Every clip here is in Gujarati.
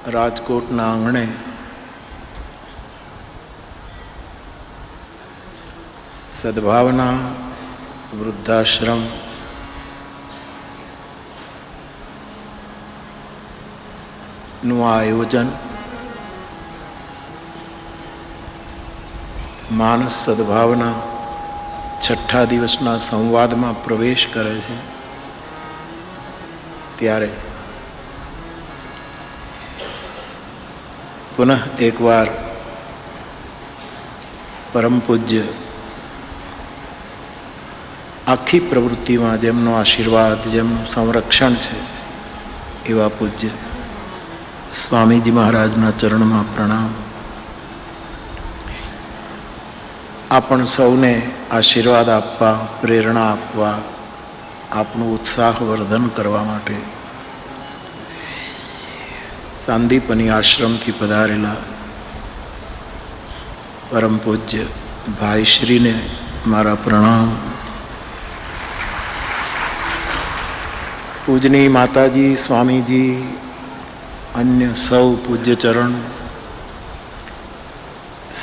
રાજકોટના આંગણે સદભાવના વૃદ્ધાશ્રમ નું આયોજન માનસ સદભાવના છઠ્ઠા દિવસના સંવાદમાં પ્રવેશ કરે છે ત્યારે પુનઃ એકવાર પરમ પૂજ્ય આખી પ્રવૃત્તિમાં જેમનો આશીર્વાદ, જેમનું સંરક્ષણ છે એવા પૂજ્ય સ્વામીજી મહારાજના ચરણમાં પ્રણામ. આપણ સૌને આશીર્વાદ આપવા, પ્રેરણા આપવા, આપણું ઉત્સાહવર્ધન કરવા માટે સાંદીપની આશ્રમથી પધારેલા પરમ પૂજ્ય ભાઈશ્રીને મારા પ્રણામ. પૂજની માતાજી, સ્વામીજી, અન્ય સૌ પૂજ્ય ચરણ,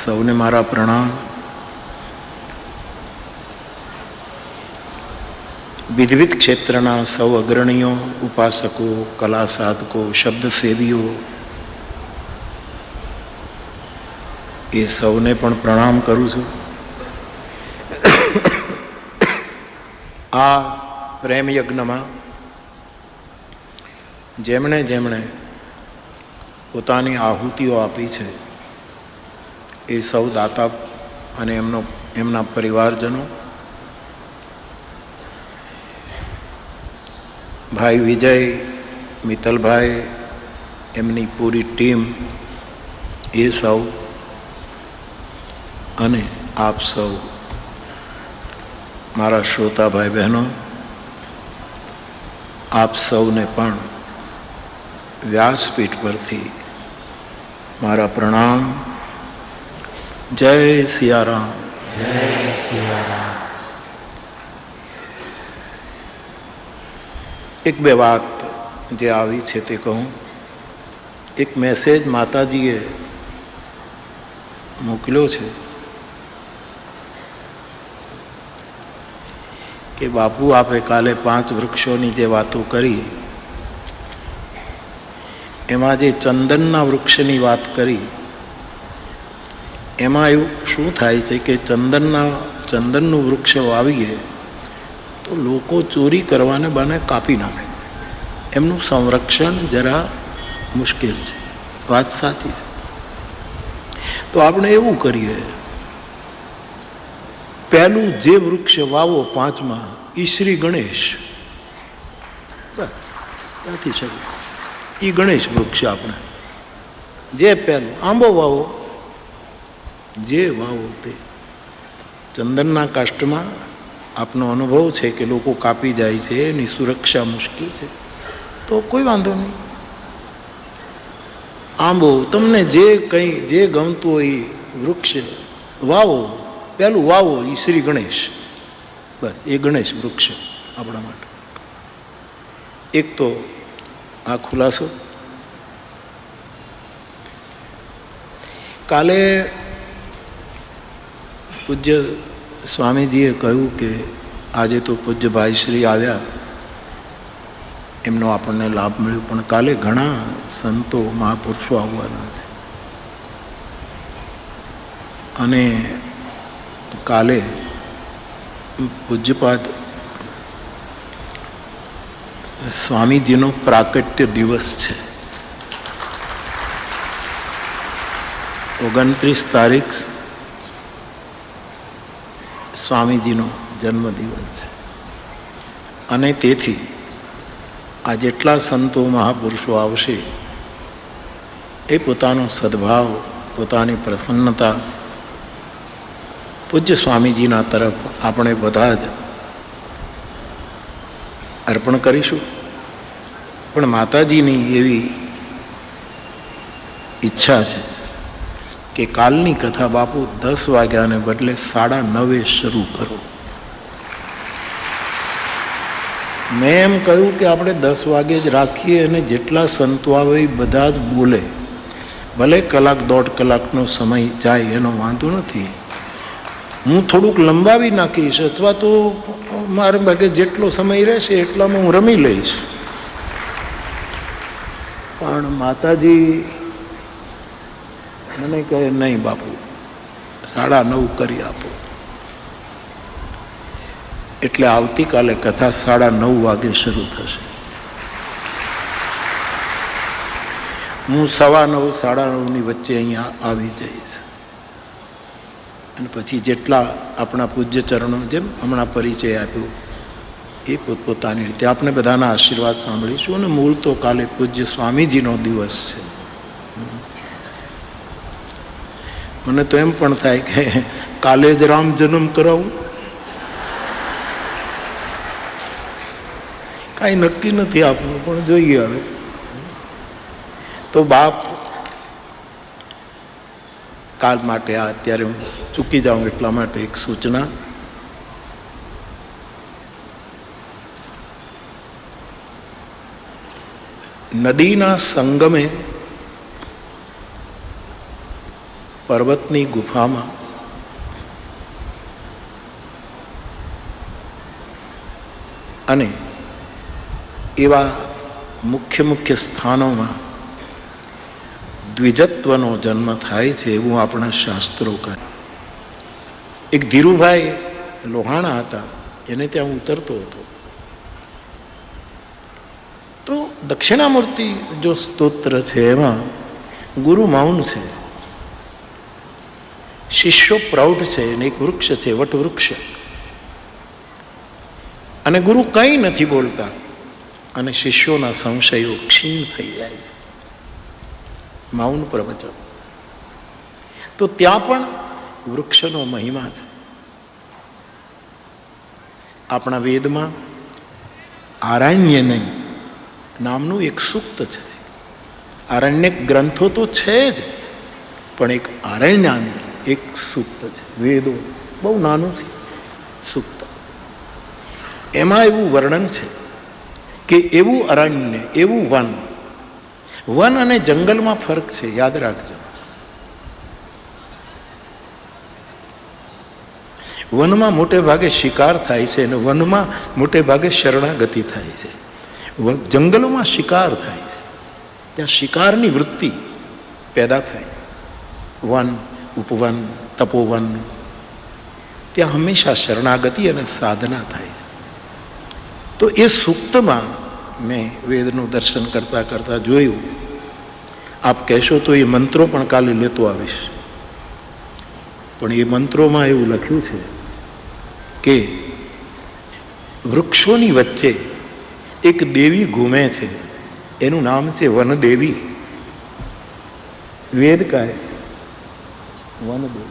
સૌને મારા પ્રણામ. વિવિધ ક્ષેત્રના સૌ અગ્રણીઓ, ઉપાસકો, કલા સાધકો, શબ્દસેવીઓ, એ સૌને પણ પ્રણામ કરું છું. આ પ્રેમ યજ્ઞમાં જેમણે જેમણે પોતાની આહુતિઓ આપી છે એ સૌ દાતા અને એમના પરિવારજનો, ભાઈ વિજય, મિત્તલભાઈ, એમની પૂરી ટીમ, એ સૌ અને આપ સૌ મારા શ્રોતા ભાઈ બહેનો, આપ સૌને પણ વ્યાસપીઠ પરથી મારા પ્રણામ. જય સિયારામ. જય સિયારામ. એક બે વાત જે આવી છે તે કહું. એક મેસેજ માતાજીએ મોકલ્યો છે કે બાપુ, આપે કાલે 5 વૃક્ષોની જે વાતો કરી એમાં જે ચંદનના વૃક્ષની વાત કરી, એમાં એવું શું થાય છે કે ચંદનનું વૃક્ષ વાવીએ તો લોકો ચોરી કરવાને બહાને કાપી નાખે છે. એમનું સંરક્ષણ જરા મુશ્કેલ છે. વાત સાચી છે. તો આપણે એવું કરીએ, પહેલું જે વૃક્ષ વાવો 5માં, ઈ શ્રી ગણેશ. ક્યાંથી છે ઈ ગણેશ વૃક્ષ? આપણે જે પહેલું આંબો વાવો, જે વાવો તે. ચંદનના કાષ્ટમાં આપનો અનુભવ છે કે લોકો કાપી જાય છે, એની સુરક્ષા મુશ્કેલ છે, તો કોઈ વાંધો નહીં. આંબો, તમને જે ગમતું હોય એ વૃક્ષ વાવો, પહેલું વાવો એ શ્રી ગણેશ. બસ એ ગણેશ વૃક્ષ આપણા માટે. એક તો આ ખુલાસો. કાલે પૂજ્ય સ્વામીજીએ કહ્યું કે આજે તો પૂજ્ય ભાઈશ્રી આવ્યા, એમનો આપણને લાભ મળ્યો, પણ કાલે ઘણા સંતો, મહાપુરુષો આવવાના છે. અને કાલે પૂજ્યપાદ સ્વામીજીનો પ્રાકટ્ય દિવસ છે. 29 તારીખ સ્વામીજીનો જન્મદિવસ છે. અને તેથી આ જેટલા સંતો, મહાપુરુષો આવશે એ પોતાનો સદભાવ, પોતાની પ્રસન્નતા પૂજ્ય સ્વામીજીના તરફ આપણે બધા જ અર્પણ કરીશું. પણ માતાજીની એવી ઈચ્છા છે કે કાલની કથા બાપુ 10 વાગ્યાને બદલે 9:30 શરૂ કરો. મેં એમ કહ્યું કે આપણે 10 વાગે જ રાખીએ અને જેટલા સંતો આવે એ બધા જ બોલે, ભલે કલાક 1.5 કલાકનો સમય જાય એનો વાંધો નથી. હું થોડુંક લંબાવી નાખીશ અથવા તો મારા ભાગે જેટલો સમય રહેશે એટલામાં હું રમી લઈશ. પણ માતાજી મને કહે નહીં બાપુ, 9:30 કરી આપો. એટલે આવતીકાલે કથા 9:30 વાગે શરૂ થશે. હું 9:15 9:30 વચ્ચે અહીંયા આવી જઈશ અને પછી જેટલા આપણા પૂજ્ય ચરણો, જેમ હમણાં પરિચય આપ્યો એ પોતપોતાની રીતે આપણે બધાના આશીર્વાદ સાંભળીશું. અને મૂળ તો કાલે પૂજ્ય સ્વામીજીનો દિવસ છે. મને તો એમ પણ થાય કે કાલે જ રામ જન્મ કરાવું, કાંઈ નક્કી નથી આપવું, પણ જોઈએ હવે. તો બાપ કાલ માટે આ અત્યારે હું ચૂકી જાઉં એટલા માટે એક સૂચના. નદીના સંગમે પર્વતની ગુફામાં અને એવા મુખ્ય સ્થાનોમાં દ્વિજત્વનો જન્મ થાય છે એવું આપણા શાસ્ત્રો કહે. એક ધીરુભાઈ લોહાણા હતા, એને ત્યાં ઉતરતો હતો તો દક્ષિણામૂર્તિ જો સ્તોત્ર છે એમાં ગુરુ મૌન છે, શિષ્યો પ્રૌઢ છે અને એક વૃક્ષ છે, વટવૃક્ષ, અને ગુરુ કંઈ નથી બોલતા અને શિષ્યોના સંશયો ક્ષીણ થઈ જાય છે. મૌન પ્રવચન. તો ત્યાં પણ વૃક્ષનો મહિમા છે. આપણા વેદમાં આરણ્ય નહીં નામનું એક સૂક્ત છે. આરણ્યક ગ્રંથો તો છે જ, પણ એક આરણ્યની એક સૂક્ત છે. વેદો બહુ નાનું છે સૂક્ત. એમાં એવું વર્ણન છે કે એવું અરણ્ય, એવું વન. વન અને જંગલમાં ફરક છે, યાદ રાખજો. વનમાં મોટે ભાગે શિકાર થાય છે અને વનમાં મોટે ભાગે શરણાગતિ થાય છે. જંગલોમાં શિકાર થાય છે, ત્યાં શિકારની વૃત્તિ પેદા થાય. વન, ઉપવન, તપોવન, ત્યાં હંમેશા શરણાગતિ અને સાધના થાય છે. તો એ સૂક્તમાં મેં વેદનું દર્શન કરતા કરતા જોયું. આપ કહેશો તો એ મંત્રો પણ કાલે લેતો આવીશ, પણ એ મંત્રોમાં એવું લખ્યું છે કે વૃક્ષોની વચ્ચે એક દેવી ઘૂમે છે, એનું નામ છે વનદેવી. વેદ કહે છે વનદેવી.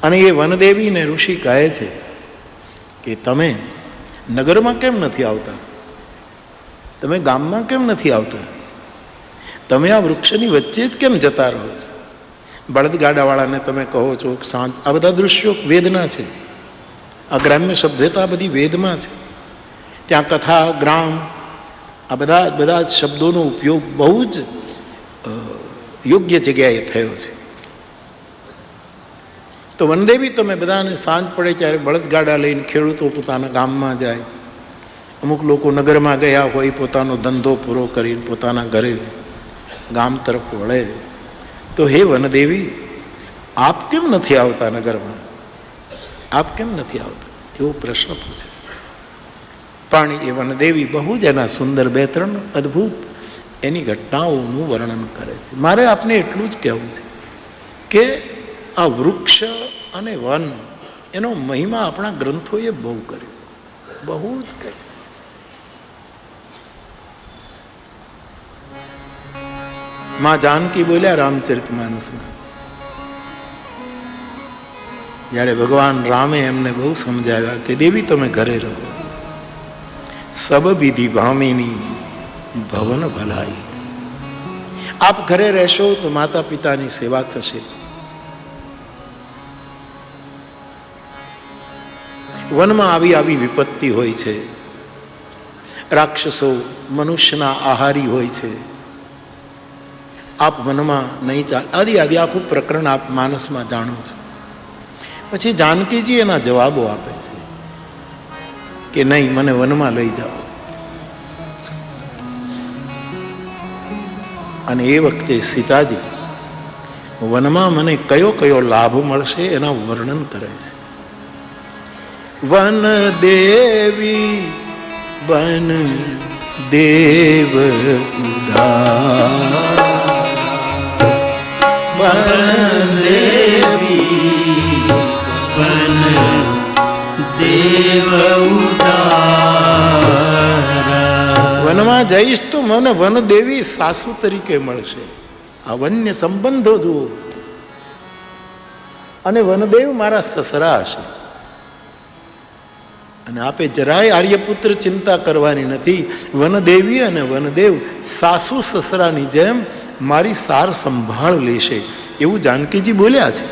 અને એ વનદેવીને ઋષિ કહે છે કે તમે નગરમાં કેમ નથી આવતા, તમે ગામમાં કેમ નથી આવતા, તમે આ વૃક્ષની વચ્ચે જ કેમ જતા રહો છો? બળદગાડાવાળાને તમે કહો છો સાંજ. આ બધા દૃશ્યો વેદના છે. આ ગ્રામ્ય સભ્યતા બધી વેદમાં છે. ત્યાં કથા, ગ્રામ, આ બધા શબ્દોનો ઉપયોગ બહુ જ યોગ્ય જગ્યાએ થયો છે. તો વનદેવી તમે બધાને સાંજ પડે ત્યારે બળદગાડા લઈને ખેડૂતો પોતાના ગામમાં જાય, અમુક લોકો નગરમાં ગયા હોય પોતાનો ધંધો પૂરો કરીને પોતાના ઘરે ગામ તરફ વળે. તો હે વનદેવી, આપ કેમ નથી આવતા નગરમાં? આપ કેમ નથી આવતા? એવો પ્રશ્ન પૂછે. પણ એ વનદેવી બહુ જ એના સુંદર 2-3 અદ્ભુત એની ઘટનાઓનું વર્ણન કરે છે. મારે આપને એટલું જ કહેવું છે કે આ વૃક્ષ અને વન એનો મહિમા આપણા ગ્રંથોએ બહુ કર્યો, બહુ જ કર્યો. માં જાનકી બોલ્યા રામચરિતમાનસમાં, જ્યારે ભગવાન રામે એમને બહુ સમજાવ્યા કે દેવી તમે ઘરે રહો, સબ વિધિ ભામિની ભવન ભલાઈ. આપ ઘરે રહેશો તો માતા પિતાની સેવા થશે. વનમાં આવી વિપત્તિ હોય છે, રાક્ષસો મનુષ્યના આહારી હોય છે, આપ વનમાં નહીં ચાલે, આદિ આદિ આખું પ્રકરણ આપ માનસમાં જાણો છો. પછી જાનકીજી એના જવાબો આપે છે કે નહીં, મને વનમાં લઈ જાઓ. અને એ વખતે સીતાજી વનમાં મને કયો કયો લાભ મળશે એના વર્ણન કરે છે. વન દેવી વન દેવ ઉધાર, વન દેવી વન દેવ ઉધાર. વનમાં જઈશ તો મને વનદેવી સાસુ તરીકે મળશે. આ વન્ય સંબંધો જુઓ. અને વનદેવ મારા સસરા હશે. અને આપે જરાય આર્યપુત્ર ચિંતા કરવાની નથી. વનદેવી અને વનદેવ સાસુ સસરાની જેમ મારી સાર સંભાળ લેશે, એવું જાનકીજી બોલ્યા છે.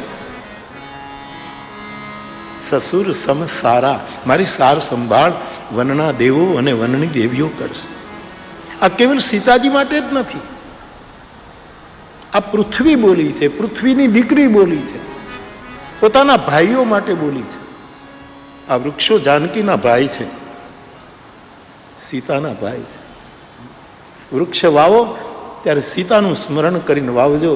સસુર સમ સારા, મારી સાર સંભાળ વનના દેવો અને વનની દેવીઓ કરશે. આ કેવલ સીતાજી માટે જ નથી, આ પૃથ્વી બોલી છે, પૃથ્વીની દીકરી બોલી છે, પોતાના ભાઈઓ માટે બોલી છે. આ વૃક્ષો જાનકીના ભાઈ છે, સીતાના ભાઈ છે. વૃક્ષ વાવો ત્યારે સીતાનું સ્મરણ કરીને વાવજો,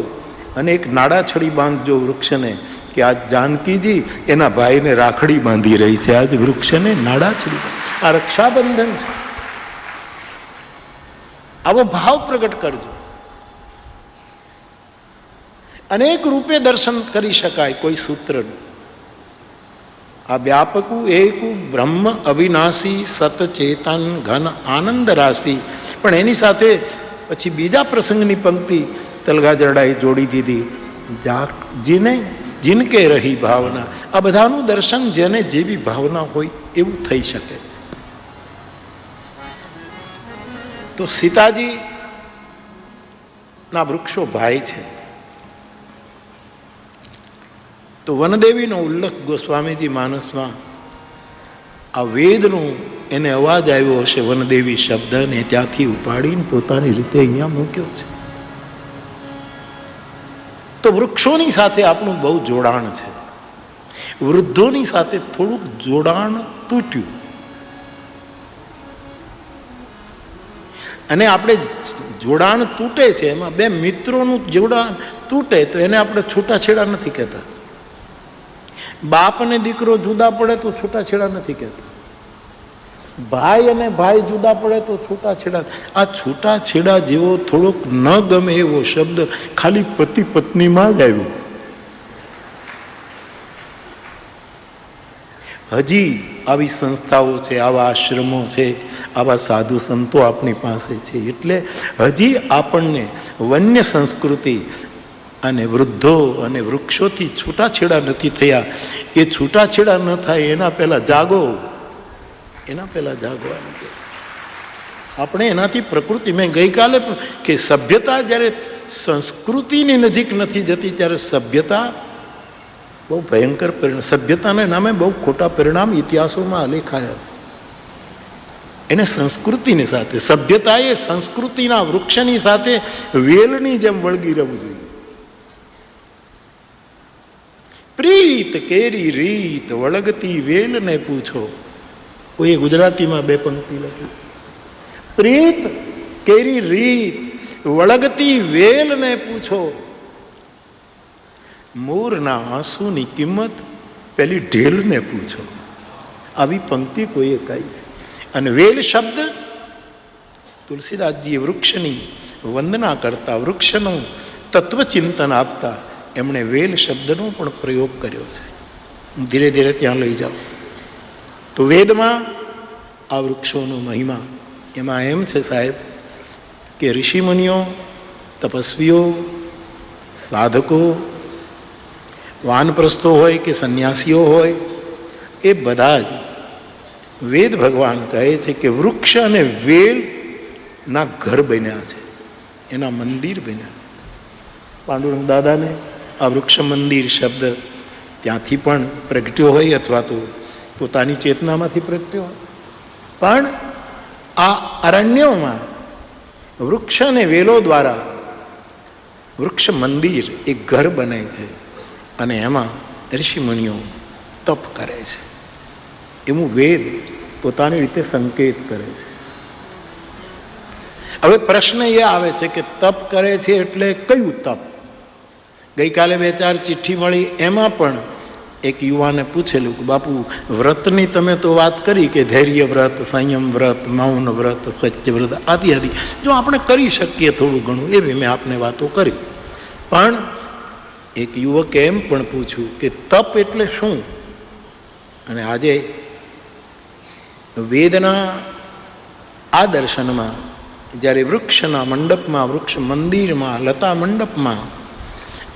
અને એક નાડા છડી બાંધજો વૃક્ષને કે આજ જાનકીજી એના ભાઈને રાખડી બાંધી રહી છે. આજ વૃક્ષને નાડા છડી, આ રક્ષાબંધન છે. આવો ભાવ પ્રગટ કરજો. અનેક રૂપે દર્શન કરી શકાય કોઈ સૂત્રનું. આ વ્યાપકું એકું બ્રહ્મ અવિનાશી સતચેતન ઘન આનંદ રાશિ. પણ એની સાથે પછી બીજા પ્રસંગની પંક્તિ તલગા જરડાએ જોડી દીધી, જીને જીનકે રહી ભાવના. આ બધાનું દર્શન જેને જેવી ભાવના હોય એવું થઈ શકે છે. તો સીતાજી ના વૃક્ષો ભાઈ છે. તો વનદેવીનો ઉલ્લેખ ગોસ્વામીજી માનસમાં આ વેદનું એને અવાજ આવ્યો હશે, વનદેવી શબ્દને ત્યાંથી ઉપાડીને પોતાની રીતે અહીંયા મૂક્યો છે. તો વૃક્ષોની સાથે આપણું બહુ જોડાણ છે. વૃદ્ધોની સાથે થોડુંક જોડાણ તૂટ્યું, અને આપણે જોડાણ તૂટે છે એમાં બે મિત્રોનું જોડાણ તૂટે તો એને આપણે છૂટાછેડા નથી કહેતા. બાપ અને દીકરો જુદા પડે તો છૂટાછેડા નથી કહેતા. ભાઈ અને ભાઈ જુદા પડે તો છૂટાછેડા. આ છૂટાછેડા જેવો થોડોક ન ગમે એવો શબ્દ ખાલી પતિ પત્નીમાં જ આવ્યો. હજી આવી સંસ્થાઓ છે, આવા આશ્રમો છે, આવા સાધુ સંતો આપણી પાસે છે. એટલે હજી આપણને વન્ય સંસ્કૃતિ અને વૃદ્ધો અને વૃક્ષોથી છૂટાછેડા નથી થયા. એ છૂટાછેડા ન થાય એના પહેલા જાગો, એના પહેલા જાગવાની. આપણે એનાથી પ્રકૃતિ, મેં ગઈકાલે કે સભ્યતા જ્યારે સંસ્કૃતિની નજીક નથી જતી ત્યારે સભ્યતા બહુ ભયંકર પરિણામ, સભ્યતાના નામે બહુ ખોટા પરિણામ ઇતિહાસોમાં આલેખાયા. એને સંસ્કૃતિની સાથે, સભ્યતાએ સંસ્કૃતિના વૃક્ષની સાથે વેલની જેમ વળગી રહેવું જોઈએ. પ્રીત કેરી રીત વળગતી વેલને પૂછો. કોઈએ ગુજરાતીમાં બે પંક્તિ લખી, પ્રીત કેરી રીત વળગતી વેલને પૂછો. મોરના આંસુની કિંમત પેલી ઢેલને પૂછો. આવી પંક્તિ કોઈએ કહી છે. અને વેલ શબ્દ તુલસીદાસજીએ વૃક્ષની વંદના કરતા, વૃક્ષનું તત્વચિંતન આપતા એમણે વેલ શબ્દનો પણ પ્રયોગ કર્યો છે. ધીરે ધીરે ત્યાં લઈ જાઓ તો વેદમાં આ વૃક્ષોનો મહિમા એમાં એમ છે સાહેબ કે ઋષિમુનિઓ, તપસ્વીઓ, સાધકો, વાનપ્રસ્થો હોય કે સંન્યાસીઓ હોય, એ બધા જ વેદ ભગવાન કહે છે કે વૃક્ષ અને વેલના ઘર બન્યા છે, એના મંદિર બન્યા છે. પાંડુરંગ દાદાને આ વૃક્ષ મંદિર શબ્દ ત્યાંથી પણ પ્રગટ્યો હોય અથવા તો પોતાની ચેતનામાંથી પ્રગટ્યો હોય. પણ આ અરણ્યોમાં વૃક્ષ અને વેલો દ્વારા વૃક્ષ મંદિર એક ઘર બને છે અને એમાં ઋષિમુનિઓ તપ કરે છે. એવું વેદ પોતાની રીતે સંકેત કરે છે. હવે પ્રશ્ન એ આવે છે કે તપ કરે છે એટલે કયું તપ? ગઈકાલે 2-4 ચિઠ્ઠી મળી, એમાં પણ એક યુવાને પૂછેલું કે બાપુ વ્રતની તમે તો વાત કરી કે ધૈર્ય વ્રત, સંયમ વ્રત, મૌન વ્રત, સત્ય વ્રત આદિ આદિ જો આપણે કરી શકીએ થોડું ઘણું, એવી મેં આપને વાતો કરી. પણ એક યુવકે એમ પણ પૂછ્યું કે તપ એટલે શું? અને આજે વેદના આ દર્શનમાં જ્યારે વૃક્ષના મંડપમાં, વૃક્ષ મંદિરમાં, લતા મંડપમાં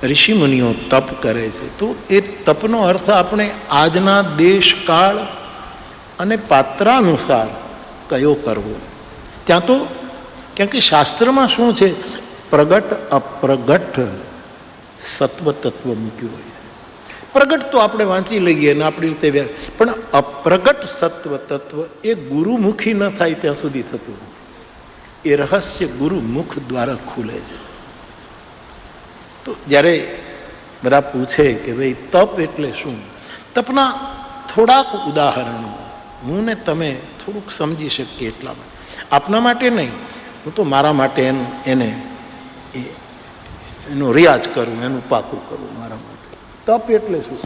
ઋષિમુનિઓ તપ કરે છે, તો એ તપનો અર્થ આપણે આજના દેશ કાળ અને પાત્રાનુસાર કયો કરવો? ત્યાં તો કેમ કે શાસ્ત્રમાં શું છે, પ્રગટ અપ્રગટ સત્વ તત્વ મૂક્યું હોય છે. પ્રગટ તો આપણે વાંચી લઈએ ને આપણી રીતે, પણ અપ્રગટ સત્વ તત્વ એ ગુરુમુખી ન થાય ત્યાં સુધી થતું નથી. એ રહસ્ય ગુરુમુખ દ્વારા ખુલે છે. તો જ્યારે બધા પૂછે કે ભાઈ તપ એટલે શું, તપના થોડાક ઉદાહરણો હું ને તમે થોડુંક સમજી શકીએ એટલા માટે, આપના માટે નહીં, હું તો મારા માટે એનો રિયાઝ કરું, એનું પાકું કરું મારા માટે. તપ એટલે શું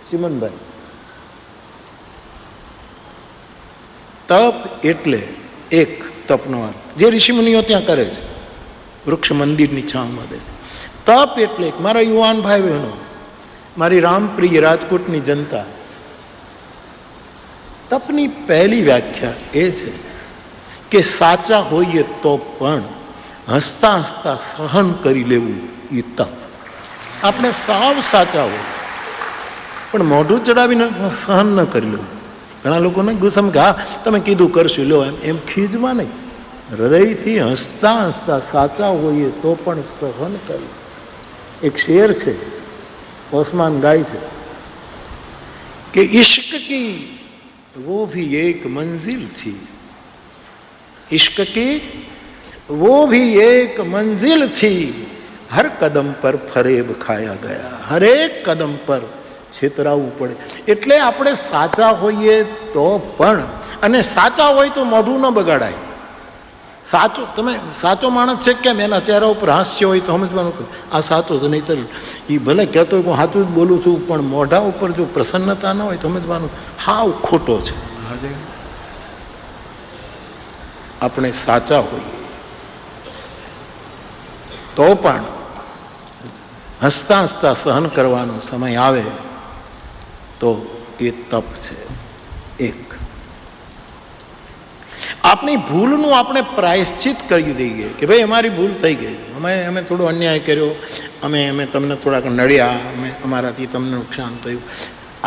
ચિમનભાઈ? તપ એટલે એક તપનો અર્થ જે ઋષિમુનિઓ ત્યાં કરે છે, વૃક્ષ મંદિરની છાંવમાં બેસે. તપ એટલે મારા યુવાન ભાઈ બહેનો, મારી રામપ્રિય રાજકોટની જનતા, તપની પહેલી વ્યાખ્યા એ છે કે સાચા હોઈએ તો પણ હસતા હસતા સહન કરી લેવું, એ તપ. આપણે સાવ સાચા હોય પણ મોઢું ચડાવીને સહન ન કરી લેવું. ઘણા લોકોને ગુસ્સામાં કે હા તમે કીધું કરશું લો, એમ ખીજમાં નહીં, હૃદયથી હસતા હસતા સાચા હોઈએ તો પણ સહન કરવું. એક શેર છે, ઓસમાન ગાય છે કે इश्क की वो भी एक मंजिल थी, इश्क की वो भी एक मंजिल थी, हर कदम पर फरेब खाया गया, हर एक कदम पर છેતરાવવું પડે. એટલે આપણે સાચા હોઈએ તો પણ, અને સાચા હોય તો મોઢું ન બગાડાય. સાચો તમે સાચો માણસ છે કેમ, એના ચહેરા ઉપર હાસ્ય હોય તો સમજવાનું કે આ સાચો છે, નહીંતર એ ભલે કહેતો હોય હું સાચું જ બોલું છું, પણ મોઢા ઉપર જો પ્રસન્નતા ન હોય તો સમજવાનું હાવ ખોટો છે. આપણે સાચા હોઈએ તો પણ હસતા હસતા સહન કરવાનો સમય આવે તો એ તપ છે. એક આપણી ભૂલનું આપણે પ્રાયશ્ચિત કરી દઈએ કે ભાઈ અમારી ભૂલ થઈ ગઈ છે, અમે થોડો અન્યાય કર્યો, અમે તમને થોડાક નડ્યા, અમારાથી તમને નુકસાન થયું.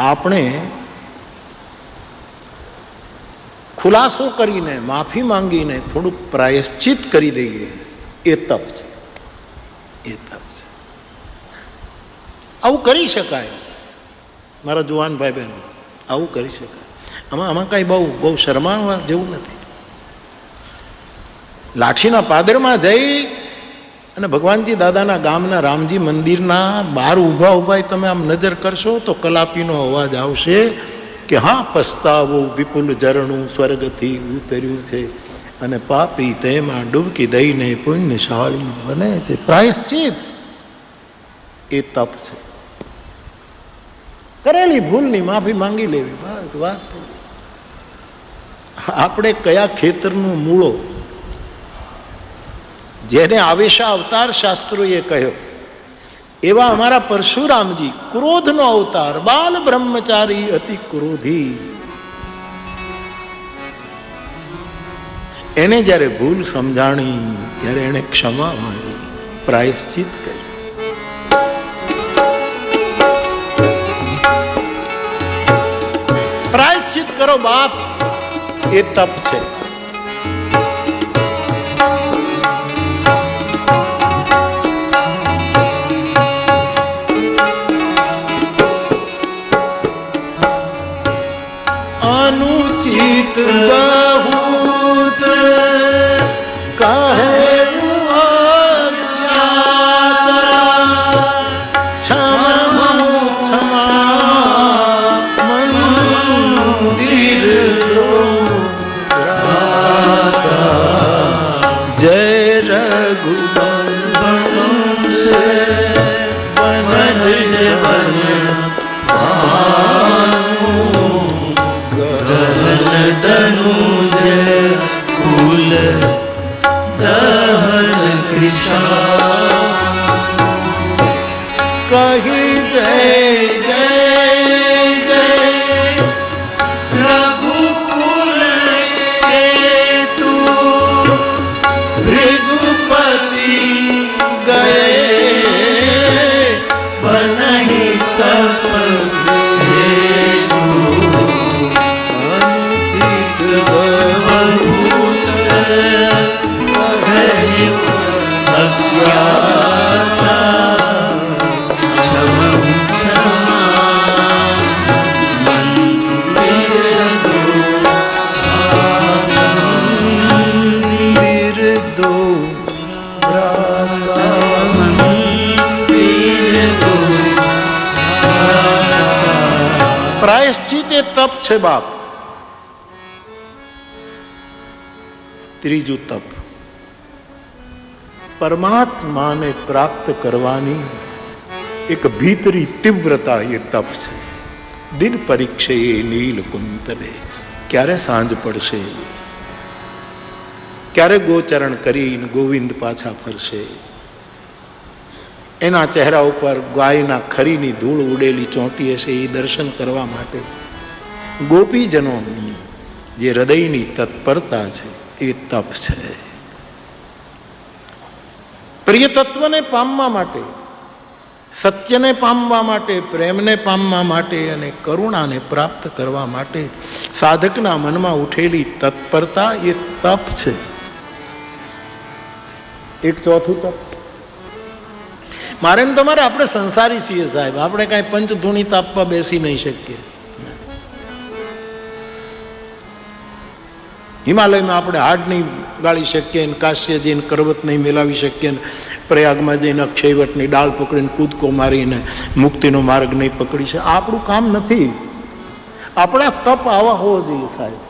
આપણે ખુલાસો કરીને, માફી માંગીને થોડુંક પ્રાયશ્ચિત કરી દઈએ, એ તપ છે. એ તપ છે. આવું કરી શકાય મારા જુવાન ભાઈ બહેનો, આવું કરી શકાય. આમાં કાંઈ બહુ શરમાવા જેવું નથી. લાઠીના પાદરમાં જઈ અને ભગવાનજી દાદાના ગામના રામજી મંદિરના બહાર ઊભા તમે આમ નજર કરશો તો કલાપીનો અવાજ આવશે કે હા પસ્તાવો વિપુલ ઝરણું સ્વર્ગથી ઉતર્યું છે અને પાપી તેમાં ડૂબકી દઈને પુણ્યશાળી બને છે. પ્રાયશ્ચિત એ તપ છે. કરેલી ભૂલની માફી માંગી લેવી, બસ વાત. આપણે કયા ખેતરનું મૂળો, જેને આવેશા અવતાર શાસ્ત્રોએ કહ્યો એવા અમારા પરશુરામજી ક્રોધનો અવતાર, બાલ બ્રહ્મચારી અતિ ક્રોધી. એને જ્યારે ભૂલ સમજાણી ત્યારે એને ક્ષમા માંગી, પ્રાયશ્ચિત કર્યું. પ્રાયશ્ચિત કરો બાપ, એ તપ છે. અનુચિત બહુત રઘુબંધનો સે વનજ વન ગહન ધનુજ કુલ દહન કૃષા કહી જય જય જય રઘુકુલ કેતુ ભૃગુપતિ ગયે બનહિ તપ પ્રાયશ્ચિત એ તપ છે બાપ. ત્રીજું તપ પરમાત્માને પ્રાપ્ત કરવાની એક ભીતરી તીવ્રતા એ તપ છે. દિન પરીક્ષે નીલ કુંતલે ક્યારે સાંજ પડશે, ક્યારે ગોચરણ કરીને ગોવિંદ પાછા ફરશે, એના ચહેરા ઉપર ગાયના ખરીની ધૂળ ઉડેલી ચોંટી હશે એ દર્શન કરવા માટે ગોપીજનોની જે હૃદયની તત્પરતા છે એ તપ છે. પ્રિય તત્વને પામવા માટે, સત્યને પામવા માટે, પ્રેમને પામવા માટે અને કરુણાને પ્રાપ્ત કરવા માટે સાધકના મનમાં ઉઠેલી તત્પરતા એ તપ છે. એક ચોથું તપ મારે ને તમારે, આપણે સંસારી છીએ સાહેબ, આપણે કાંઈ પંચધૂણી તાપવા બેસી નહીં શકીએ. હિમાલયમાં આપણે હાડ નહીં ગાળી શકીએ, કાશ્ય જઈને કરવત નહીં મેલાવી શકીએ, પ્રયાગમાં જઈને અક્ષયવટની ડાળ પકડીને કૂદકો મારીને મુક્તિનો માર્ગ નહીં પકડી શકે. આપણું કામ નથી. આપણા તપ આવા હોવો જોઈએ સાહેબ.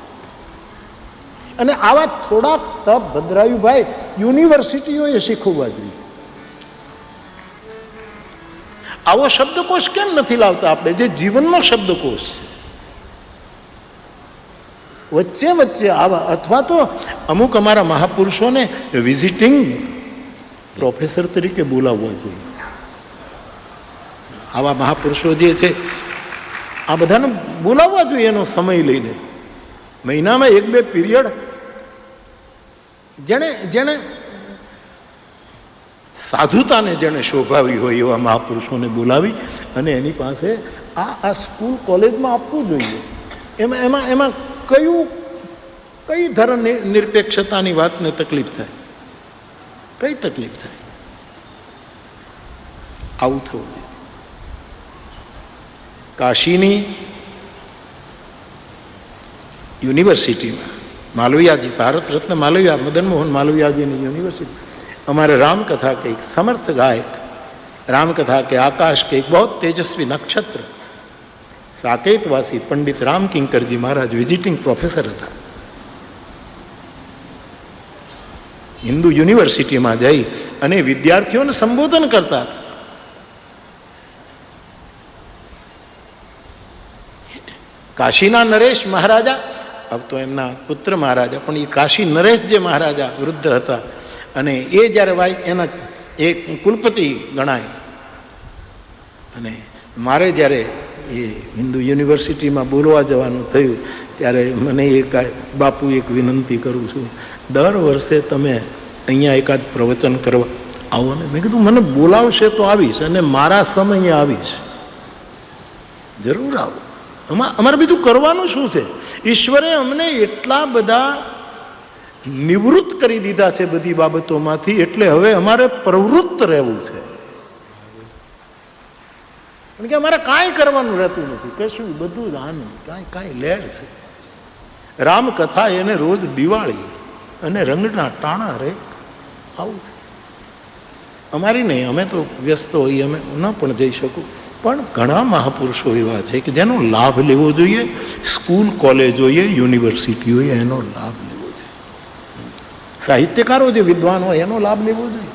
અને આવા થોડાક તપ ભદ્રાયુભાઈ યુનિવર્સિટીઓએ શીખવવા જોઈએ. આવો શબ્દકોશ કેમ નથી લાવતા આપણે, જે જીવનનો શબ્દકોશ છે? વચ્ચે વચ્ચે આવા, અથવા તો અમુક અમારા મહાપુરુષોને વિઝિટિંગ પ્રોફેસર તરીકે બોલાવવા જોઈએ. આવા મહાપુરુષો જે છે આ બધાને બોલાવવા જોઈએ એનો સમય લઈને. મહિનામાં 1-2 પીરિયડ જેણે સાધુતાને જેણે શોભાવી હોય એવા મહાપુરુષોને બોલાવી અને એની પાસે આ સ્કૂલ કોલેજમાં આપવું જોઈએ. એમાં કઈ ધર્મ નિરપેક્ષતાની વાતને તકલીફ થાય? કઈ તકલીફ થાય? આવું થવું જોઈએ. કાશીની યુનિવર્સિટીમાં માલવિયાજી, ભારત રત્ન માલવિયા, મદન મોહન માલવિયાજીની યુનિવર્સિટી, हमारे राम कथा के एक समर्थ गायक, राम कथा के आकाश के एक बहुत तेजस्वी नक्षत्र साकेतवासी पंडित राम किंकर जी महाराज विजिटिंग प्रोफेसर था. हिंदू यूनिवर्सिटी में जाई अने विद्यार्थियों ने संबोधन करता था. काशीना नरेश महाराजा, अब तो एमना पुत्र महाराजा, पण ये काशी नरेश जे महाराजा वृद्ध था અને એ જ્યારે ભાઈ એના એક કુલપતિ ગણાય, અને મારે જ્યારે એ હિન્દુ યુનિવર્સિટીમાં બોલવા જવાનું થયું ત્યારે મને બાપુ એક વિનંતી કરું છું, દર વર્ષે તમે અહીંયા એકાદ પ્રવચન કરવા આવો ને. મેં કીધું મને બોલાવશે તો આવીશ અને મારા સમયે આવીશ, જરૂર આવો. અમારે બીજું કરવાનું શું છે? ઈશ્વરે અમને એટલા બધા નિવૃત્ત કરી દીધા છે બધી બાબતોમાંથી, એટલે હવે અમારે પ્રવૃત્ત રહેવું છે. કારણ કે અમારે કાંઈ કરવાનું રહેતું નથી, કશું, બધું જ આનંદ, કાંઈ લેર છે. રામકથા એને રોજ દિવાળી અને રંગના ટાણા રે, આવું છે. અમારી નહીં, અમે તો વ્યસ્ત હોઈએ, અમે ન પણ જઈ શકું, પણ ઘણા મહાપુરુષો એવા છે કે જેનો લાભ લેવો જોઈએ. સ્કૂલ કોલેજોએ યુનિવર્સિટીઓએ એનો લાભ લેવો જોઈએ. સાહિત્યકારો જે વિદ્વાન હોય એનો લાભ લેવો જોઈએ.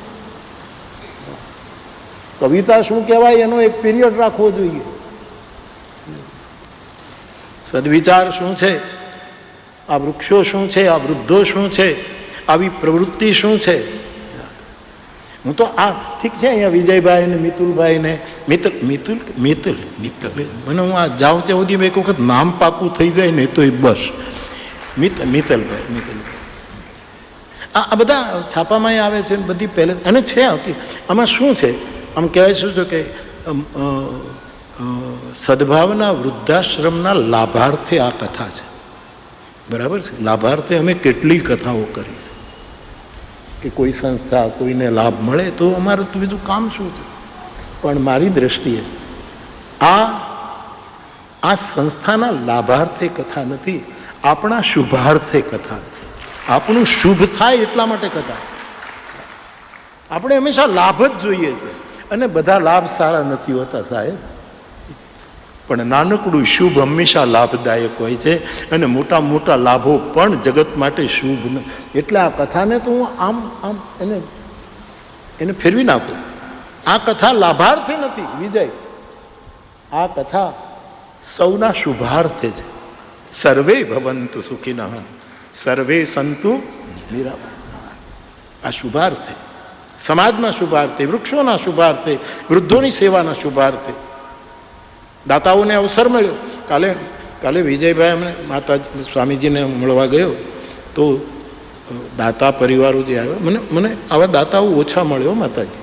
કવિતા શું કહેવાય એનો એક પીરિયડ રાખવો જોઈએ. સદવિચાર શું છે, આ વૃક્ષો શું છે, આ વૃદ્ધો શું છે, આવી પ્રવૃત્તિ શું છે. હું તો આ ઠીક છે અહીંયા વિજયભાઈ ને મિતુલભાઈ ને મિતુલ મને હું આ જાઉં ત્યાં સુધી એક વખત નામ પાકું થઈ જાય ને તો એ બસ મિત્તલભાઈ આ બધા છાપામાં આવે છે બધી પહેલે અને છે. આમાં શું છે, આમ કહેવાય શું છે કે સદભાવના વૃદ્ધાશ્રમના લાભાર્થે આ કથા છે. બરાબર છે, લાભાર્થે અમે કેટલી કથાઓ કરી છે કે કોઈ સંસ્થા કોઈને લાભ મળે તો અમારે તો બીજું કામ શું છે. પણ મારી દ્રષ્ટિએ આ સંસ્થાના લાભાર્થે કથા નથી, આપણા શુભાર્થે કથા છે. આપણું શુભ થાય એટલા માટે કથા. આપણે હંમેશા લાભ જ જોઈએ છે અને બધા લાભ સારા નથી હોતા સાહેબ, પણ નાનકડું શુભ હંમેશા લાભદાયક હોય છે અને મોટા મોટા લાભો પણ જગત માટે શુભ ન. એટલે આ કથાને તો હું આમ એને ફેરવી નાખું. આ કથા લાભાર્થે નથી વિજય, આ કથા સૌના શુભાર્થે છે. સર્વે ભવંતુ સુખિનઃ સર્વે સંતુ નિરામયા. આ શુભાર્થે, સમાજના શુભાર્થે, વૃક્ષોના શુભાર્થે, વૃદ્ધોની સેવાના શુભાર્થે. દાતાઓને અવસર મળ્યો. કાલે વિજયભાઈ અમને માતાજી સ્વામીજીને મળવા ગયો તો દાતા પરિવારો જે આવ્યા, મને આવા દાતાઓ ઓછા મળ્યો માતાજી,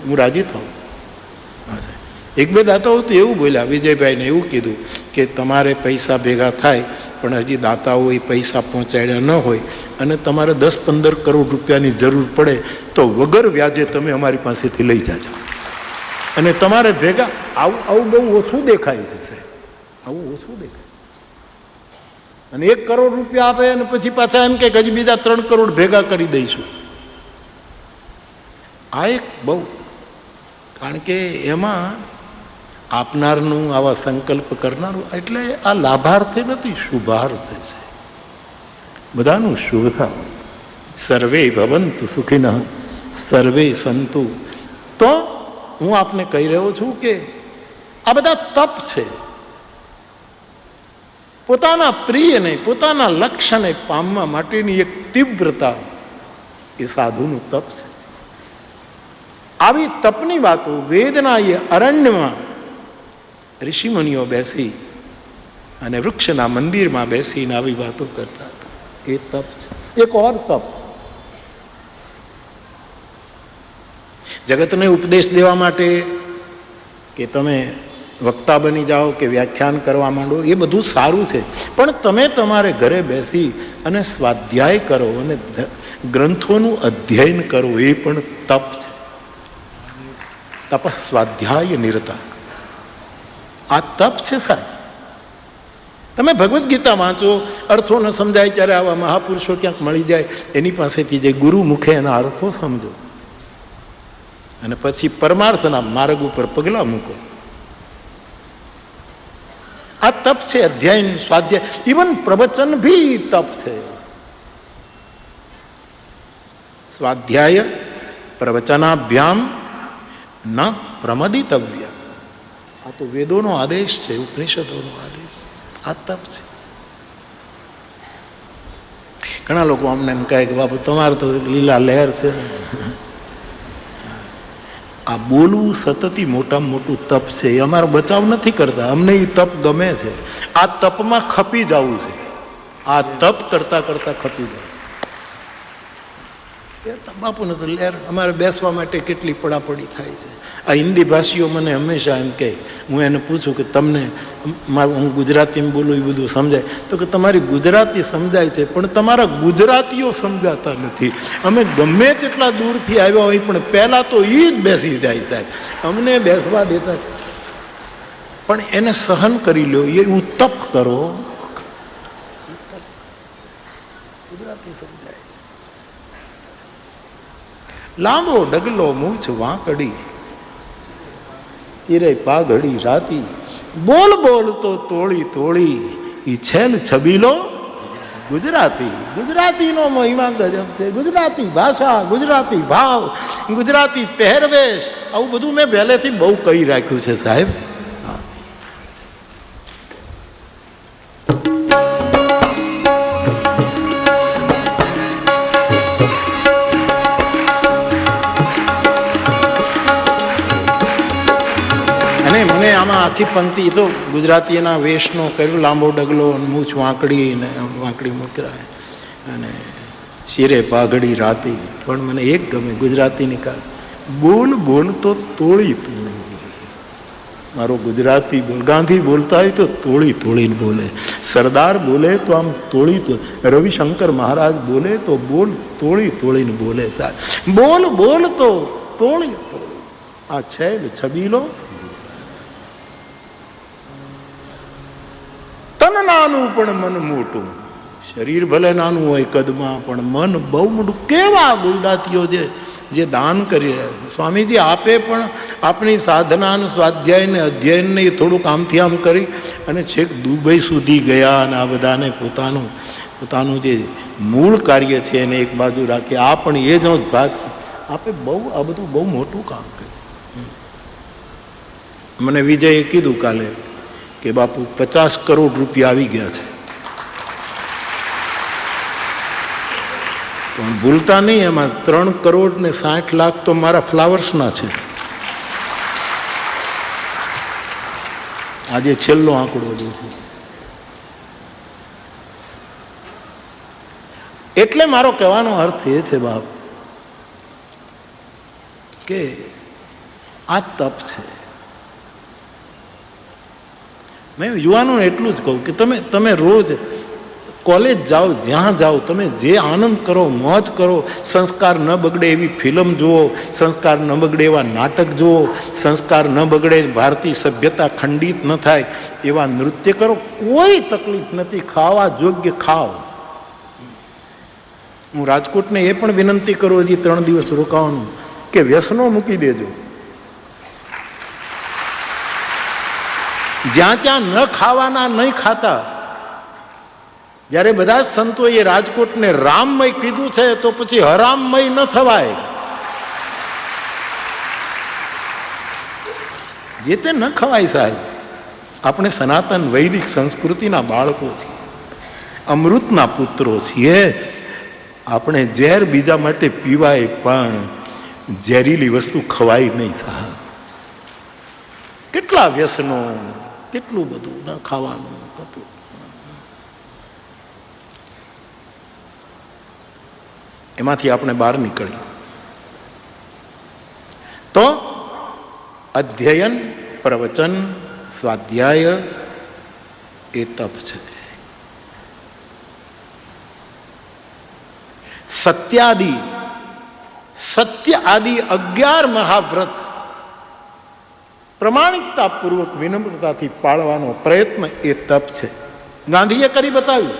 હું રાજી થાઉં. એક બે દાતાઓ તો એવું બોલ્યા, વિજયભાઈને એવું કીધું કે તમારે પૈસા ભેગા થાય પણ હજી દાતાઓ એ પૈસા પહોંચાડ્યા ન હોય અને તમારે 10-15 કરોડ રૂપિયાની જરૂર પડે તો વગર વ્યાજે તમે અમારી પાસેથી લઈ જાજો અને તમારે ભેગા. આવું બહુ ઓછું દેખાય છે સાહેબ, આવું ઓછું દેખાય. અને 1 કરોડ રૂપિયા આપે અને પછી પાછા એમ કે હજી બીજા 3 કરોડ ભેગા કરી દઈશું. આ એક બહુ, કારણ કે એમાં આપનારનું આવા સંકલ્પ કરનારું, એટલે આ લાભાર્થે નથી, શુભાર્થે છે. બધાનું શુભ થાય. સર્વે ભવંતુ સુખિનઃ સર્વે સંતુ. તો હું આપને કહી રહ્યો છું કે આ બધા તપ છે. પોતાના પ્રિયને, પોતાના લક્ષ્યને પામવા માટેની એક તીવ્રતા એ સાધુનું તપ છે. આવી તપની વાતો વેદના એ અરણ્યમાં ઋષિમુનિઓ બેસી અને વૃક્ષના મંદિરમાં બેસીને આવી વાતો કરતા હતા. એ તપ છે. એક ઓર તપ, જગતને ઉપદેશ દેવા માટે કે તમે વક્તા બની જાઓ કે વ્યાખ્યાન કરવા માંડો, એ બધું સારું છે, પણ તમે તમારે ઘરે બેસી અને સ્વાધ્યાય કરો અને ગ્રંથોનું અધ્યયન કરો, એ પણ તપ છે. તપ સ્વાધ્યાય નિરતા, આ તપ છે સાહેબ. તમે ભગવદ્ ગીતા વાંચો, અર્થો ન સમજાય ત્યારે આવા મહાપુરુષો ક્યાંક મળી જાય, એની પાસેથી જે ગુરુ મુખે એના અર્થો સમજો અને પછી પરમાર્થના માર્ગ ઉપર પગલાં મૂકો. આ તપ છે. અધ્યયન, સ્વાધ્યાય, ઇવન પ્રવચન ભી તપ છે. સ્વાધ્યાય પ્રવચનાભ્યામ ન પ્રમદિતવ્ય. આ તો વેદોનો આદેશ છે, ઉપનિષદોનો આદેશ. આ તપ છે. ઘણા લોકો અમને એમ કહે કે બાપુ તમારે તો લીલા લહેર છે. આ બોલવું સતત મોટામાં મોટું તપ છે. એ અમારો બચાવ નથી કરતા, અમને એ તપ ગમે છે. આ તપમાં ખપી જવું છે. આ તપ કરતા કરતા ખપી જવું. બાપુને તો લહેર, અમારે બેસવા માટે કેટલી પડાપડી થાય છે. આ હિન્દી ભાષીઓ મને હંમેશા એમ કહે, હું એને પૂછું કે તમને હું ગુજરાતીમાં બોલું એ બધું સમજાય? તો કે તમારી ગુજરાતી સમજાય છે પણ તમારા ગુજરાતીઓ સમજાતા નથી. અમે ગમે તેટલા દૂરથી આવ્યા હોય પણ પહેલાં તો એ જ બેસી જાય સાહેબ, અમને બેસવા દેતા. પણ એને સહન કરી લો, એવું તપ કરો. ગુજરાતી સમજાય. લાંબો ડગલો મૂછ વાંકડી, ચીરે પાઘડી રાતી, બોલ બોલ તો તોળી તોળી, ઈ છેલ છબીલો ગુજરાતી, ગુજરાતીનો મહિમા ગજબ છે. ગુજરાતી ભાષા, ગુજરાતી ભાવ, ગુજરાતી પહેરવેશ, આવું બધું મેં પહેલેથી બહુ કહી રાખ્યું છે સાહેબ. અને મને આમાં આખી પંક્તિ તો ગુજરાતીના વેશનો કર્યો, લાંબો ડગલો, મૂછ વાંકડી ને વાંકડી મુકરાય અને શિરે પાઘડી રાતી. પણ મને એક ગમે ગુજરાતીની કાર, બોલ બોલ તો તોળી તોળી. મારો ગુજરાતી બોલ. ગાંધી બોલતા હોય તો તોળી તોડીને બોલે, સરદાર બોલે તો આમ તોળી તોડી, રવિશંકર મહારાજ બોલે તો બોલ તોળી તોડીને બોલે સાહેબ. બોલ બોલ તો તોળી તોડી. આ છે છબીલો. તન નાનું પણ મન મોટું, શરીર ભલે નાનું હોય કદમાં પણ મન બહુ મોટું. કેવા ગુજરાતીઓ જે દાન કરી રહ્યા. સ્વામીજી આપે પણ આપણી સાધના સ્વાધ્યાયને અધ્યયનને થોડુંક આમથી આમ કરી અને છેક દુબઈ સુધી ગયા અને આ બધાને પોતાનું જે મૂળ કાર્ય છે એને એક બાજુ રાખી. આ પણ એ જ ભાગ છે. આપે બહુ આ બધું બહુ મોટું કામ કર્યું. મને વિજયે કીધું કાલે કે બાપુ 50 કરોડ રૂપિયા આવી ગયા છે, પણ ભૂલતા નહીં એમાં 3 કરોડ ને 60 લાખ તો મારા ફ્લાવર્સના છે. આજે છેલ્લો આંકડો જે છે. એટલે મારો કહેવાનો અર્થ એ છે બાપ કે આ તપ છે. મેં યુવાનોને એટલું જ કહું કે તમે રોજ કોલેજ જાઓ, જ્યાં જાઓ, તમે જે આનંદ કરો, મોજ કરો, સંસ્કાર ન બગડે એવી ફિલ્મ જુઓ, સંસ્કાર ન બગડે એવા નાટક જુઓ, સંસ્કાર ન બગડે, ભારતીય સભ્યતા ખંડિત ન થાય એવા નૃત્ય કરો. કોઈ તકલીફ નથી. ખાવા યોગ્ય ખાઓ. હું રાજકોટને એ પણ વિનંતી કરું હજી 3 દિવસ રોકાવાનું કે વ્યસનો મૂકી દેજો. જ્યાં ત્યાં ન ખાવાના, નહીં ખાતા. જ્યારે બધા જ સંતોએ રાજકોટને રામમય કીધું છે તો પછી હરામમય ન થવાય. જે તે ન ખવાય સાહેબ. આપણે સનાતન વૈદિક સંસ્કૃતિના બાળકો છીએ, અમૃતના પુત્રો છીએ. આપણે ઝેર બીજા માટે પીવાય પણ ઝેરીલી વસ્તુ ખવાય નહીં સાહેબ. કેટલા વ્યસનો, કેટલું બધું ન ખાવાનું બધું. એમાંથી આપણે બહાર નીકળીએ તો અધ્યયન, પ્રવચન, સ્વાધ્યાય એ તપ છે. સત્ય આદિ 11 મહાવ્રત પ્રમાણિકતા પૂર્વક વિનમ્રતાથી પાળવાનો પ્રયત્ન એ તપ છે. ગાંધીએ કરી બતાવ્યું.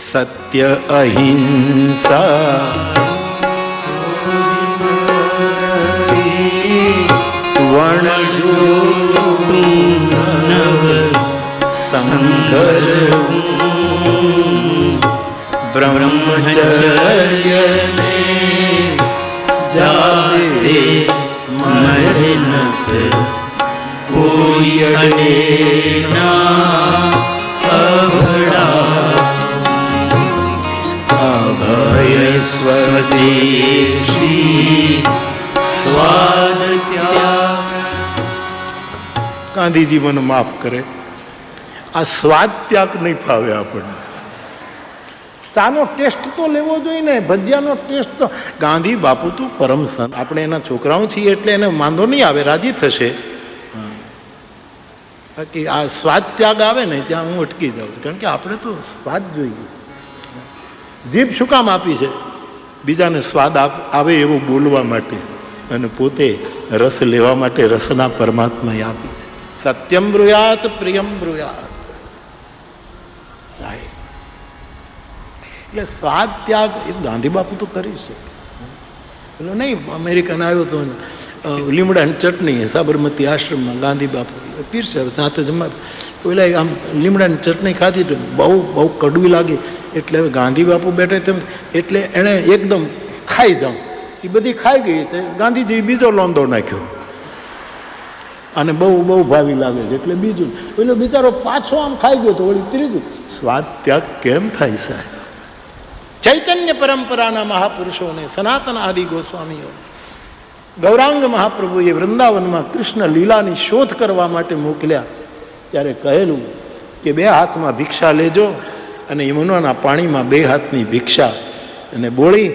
સત્ય, અહિંસા, સંઘર, બ્રહ્મચર્ય જાતે મહેનત કોઈ અડે ના અભડા, અભય સ્વદેશી સ્વાદ ત્યાગ. ગાંધીજી મને માફ કરે, આ સ્વાદ ત્યાગ નહીં ફાવે આપણને. ચાનો ટેસ્ટ તો લેવો જોઈએ ને, ભજીયાનો ટેસ્ટ તો. ગાંધી બાપુ તું પરમ સંત, આપણે એના છોકરાઓ છીએ એટલે એને વાંધો નહીં આવે, રાજી થશે. બાકી આ સ્વાદ ત્યાગ આવે ને ત્યાં હું અટકી જાઉં છું. કારણ કે આપણે તો સ્વાદ જોઈએ. જીભ શું કામ આપી છે? બીજાને સ્વાદ આવે એવું બોલવા માટે, અને પોતે રસ લેવા માટે રસના પરમાત્માએ આપી છે. સત્યમ બ્રુયાત પ્રિયમ બ્રુયાત. એટલે સ્વાદ ત્યાગ એ ગાંધી બાપુ તો કરી છે. પેલો નહીં અમેરિકન આવ્યો તો લીમડાની ચટણી સાબરમતી આશ્રમમાં ગાંધી બાપુ પીરસે સાથે જમા. પેલા આમ લીમડાની ચટણી ખાધી તો બહુ બહુ કડવી લાગી. એટલે હવે ગાંધી બાપુ બેઠે તેમ એટલે એણે એકદમ ખાઈ જાઉં. એ બધી ખાઈ ગઈ તો ગાંધીજી બીજો લોંદો નાખ્યો અને બહુ બહુ ભાવી લાગે છે એટલે બીજું. પેલો બિચારો પાછો આમ ખાઈ ગયો તો વળી ત્રીજું. સ્વાદ ત્યાગ કેમ થાય સાહેબ? ચૈતન્ય પરંપરાના મહાપુરુષોને, સનાતન આદિ ગોસ્વામીઓ, ગૌરાંગ મહાપ્રભુએ વૃંદાવનમાં કૃષ્ણ લીલાની શોધ કરવા માટે મોકલ્યા. ત્યારે કહેલું કે 2 હાથમાં ભિક્ષા લેજો અને યમુનાના પાણીમાં 2 હાથની ભિક્ષા અને બોળી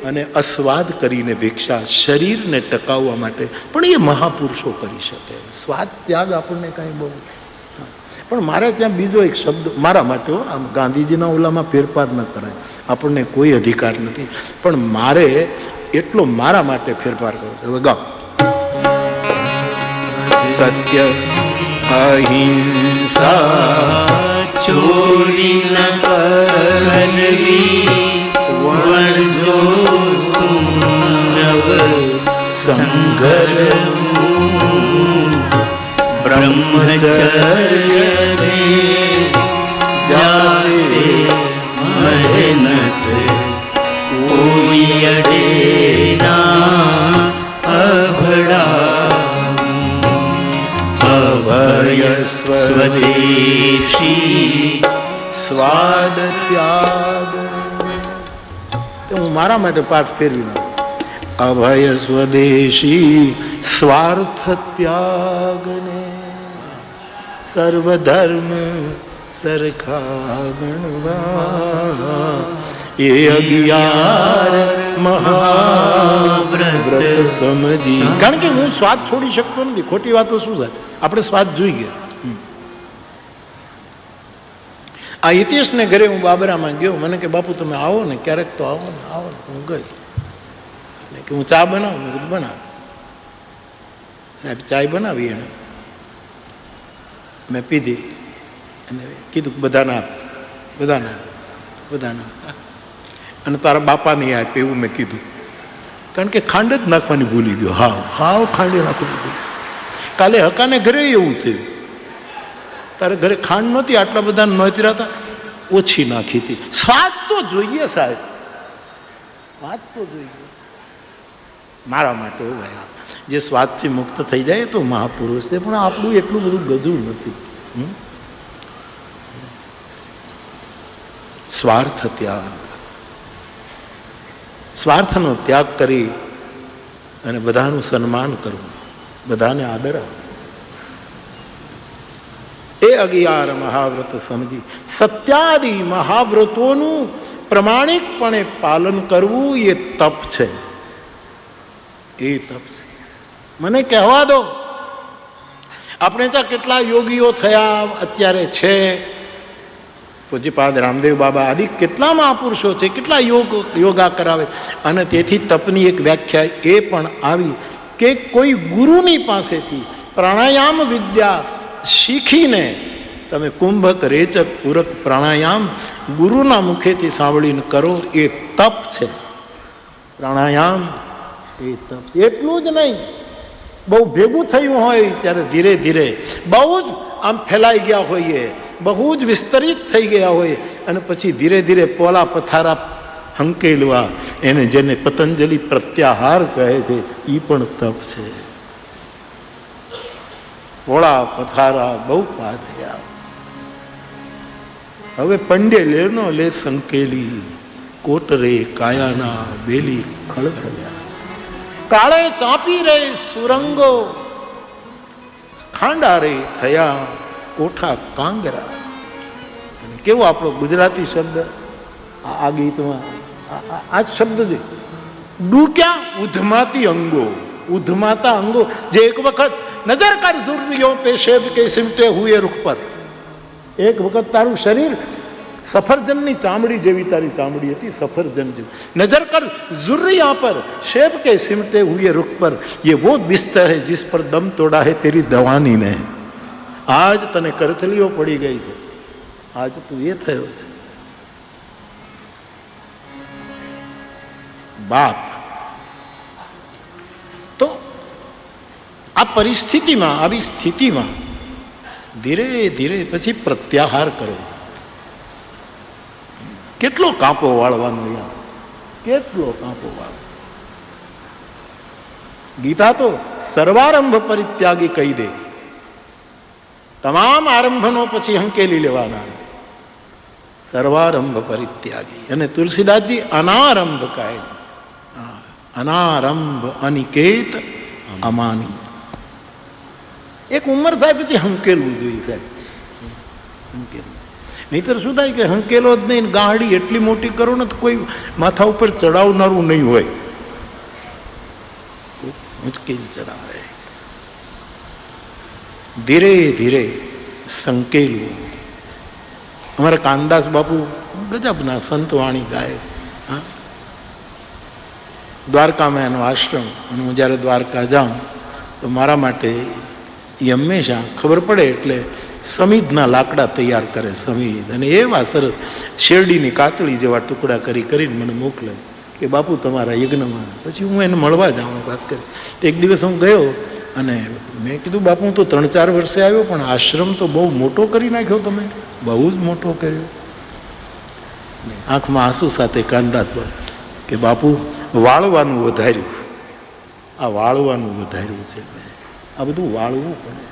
અને અસ્વાદ કરીને ભિક્ષા, શરીરને ટકાવવા માટે. પણ એ મહાપુરુષો કરી શકે. સ્વાદ ત્યાગ આપણને કાંઈ બહુ. પણ મારે ત્યાં બીજો એક શબ્દ મારા માટે, આમ ગાંધીજીના ઓલામાં ફેરફાર ન કરાય, આપણને કોઈ અધિકાર નથી, પણ મારે એટલો મારા માટે ફેરફાર કરવો છે. હવે ગાઓ. સત્ય અહિંસા ચોરી ન કરવી, વણજો નવ સંઘરવું, બ્રહ્મચર્ય રે જાવે મહેનત, કોઈ અડે ના અભડા, અભય સ્વદેશી સ્વાદ ત્યાગ. હું મારા માટે પાઠ ફેરવી નાખું. અભય સ્વદેશી સ્વાર્થ ત્યાગને, સર્વધર્મ સરખા ગણવા, એ 11 મહાવ્રત સમજી. કારણ કે હું સ્વાદ છોડી શકતો નથી. ખોટી વાતો શું થાય? આપણે સ્વાદ જોઈએ. આ હિતેશને ઘરે હું બાબરામાં ગયો. મને કે બાપુ તમે આવો ને ક્યારેક તો આવો ને. આવો ને. હું ગઈ કે હું ચા બનાવું. મેં કીધું બનાવ. સાહેબ ચાય બનાવી એને મેં પીધી અને કીધું બધાને આપ, બધાને આપ, બધાને આપ. અને તારા બાપાને આપે એવું મેં કીધું. કારણ કે ખાંડ જ નાખવાની ભૂલી ગયો. હાવ ખાંડે નાખવાની ભૂલી. કાલે હકાને ઘરે એવું થયું. તારે ઘરે ખાંડ નહોતી, આટલા બધા નહોતી રહેતા, ઓછી નાખી હતી. સ્વાદ તો જોઈએ સાહેબ, સ્વાદ તો જોઈએ. મારા માટે જે સ્વાદથી મુક્ત થઈ જાય તો મહાપુરુષ છે. પણ આપણું એટલું બધું ગજું નથી. સ્વાર્થ ત્યાગ, સ્વાર્થનો ત્યાગ કરી અને બધાનું સન્માન કરવું, બધાને આદર આપવો. એ 11 મહાવ્રત સમજી સત્યાદિ મહાવ્રતોનું પ્રમાણિકપણે પાલન કરવું એ તપ છે. એ તપ છે. મને કહેવા દો, આપણે ત્યાં કેટલા યોગીઓ થયા અત્યારે છે. પૂજ્યપાદ રામદેવ બાબા આદિ કેટલા મહાપુરુષો છે, કેટલા યોગા કરાવે. અને તેથી તપની એક વ્યાખ્યા એ પણ આવી કે કોઈ ગુરુની પાસેથી પ્રાણાયામ વિદ્યા શીખીને તમે કુંભક રેચક પૂરક પ્રાણાયામ ગુરુના મુખેથી સાંભળીને કરો. એ તપ છે. પ્રાણાયામ એ તપ છે. એટલું જ નહીં, બહુ ભેગું થયું હોય ત્યારે ધીરે ધીરે બહુ જ આમ ફેલાઈ ગયા હોઈએ, બહુ જ વિસ્તરિત થઈ ગયા હોય અને પછી ધીરે ધીરે પોલા પથારા હંકેલવા, એને જેને પતંજલિ પ્રત્યાહાર કહે છે, એ પણ તપ છે. પોળા પથારા બહુ પાર થયા. હવે પંડે લેનો લે સંકેલી, કોટરે કાયાના બેલી ખળખળ્યા. કાળે ચાંપી રે સુરંગો, ખાંડા રે થયા કોઠા કાંગરા. કેવો આપણો ગુજરાતી શબ્દ આ ગીતમાં, આ શબ્દ છે. ડૂક્યા ઉધમાતી અંગો, ઉધમાતા અંગો જે એક વખત નજર કર ઝુર્રિયો પેશેબ કે સિમટે હુએ રૂખ પર. એક વખત તારું શરીર સફરજનની ચામડી જેવી તારી ચામડી હતી, સફરજન જેવી. નજર કર ઝુર્રિયા પર शेब के सिमटे हुए रुख पर, ये वो बिस्तर है जिस पर दम तोड़ा है तेरी दवानी ने. આજ તને કરચલીઓ પડી ગઈ છે, આજ તું એ થયો છે. બાપ તો પરિસ્થિતિમાં, આવી સ્થિતિમાં ધીરે ધીરે પછી પ્રત્યાહાર કરો. કેટલો કાંપો વાળવાનો યાર, કેટલો કાંપો વાળો. ગીતા તો સર્વારંભ પરિત્યાગી કહી દે, તમામ આરંભનો પછી હંકેલી લેવાના. સર્વારંભ પરિત્યાગી. અને તુલસીદાસજી અનારંભ કહે, અનારંભ અનિકેત અમાની. એક ઉંમર થાય પછી હંકેલવું જોઈએ સાહેબ, હંકેલવું. નહીતર શું થાય કે હંકેલો જ નહીં, ગાડી એટલી મોટી કરો ને તો કોઈ માથા ઉપર ચડાવનારું નહીં હોય, મુશ્કેલ ચડાવે. ધીરે ધીરે સંકેલવું. અમારા કાનદાસ બાપુ ગજબના સંતવાણી ગાય. હા, દ્વારકામાં એનો આશ્રમ. અને હું જ્યારે દ્વારકા જાઉં તો મારા માટે એ હંમેશા ખબર પડે એટલે સમીદના લાકડા તૈયાર કરે, સમીદ. અને એવા સરસ શેરડીની કાતળી જેવા ટુકડા કરીને મને મોકલે કે બાપુ તમારા યજ્ઞમાં. પછી હું એને મળવા જાઉં, વાત કરી. તો એક દિવસ હું ગયો અને મેં કીધું બાપુ હું તો 3-4 વર્ષે આવ્યો, પણ આશ્રમ તો બહુ મોટો કરી નાખ્યો તમે, બહુ જ મોટો કર્યો. આંખમાં આંસુ સાથે કાંદાત કે બાપુ વાળવાનું વધાર્યું, આ વાળવાનું વધાર્યું છે, આ બધું વાળવું પડે.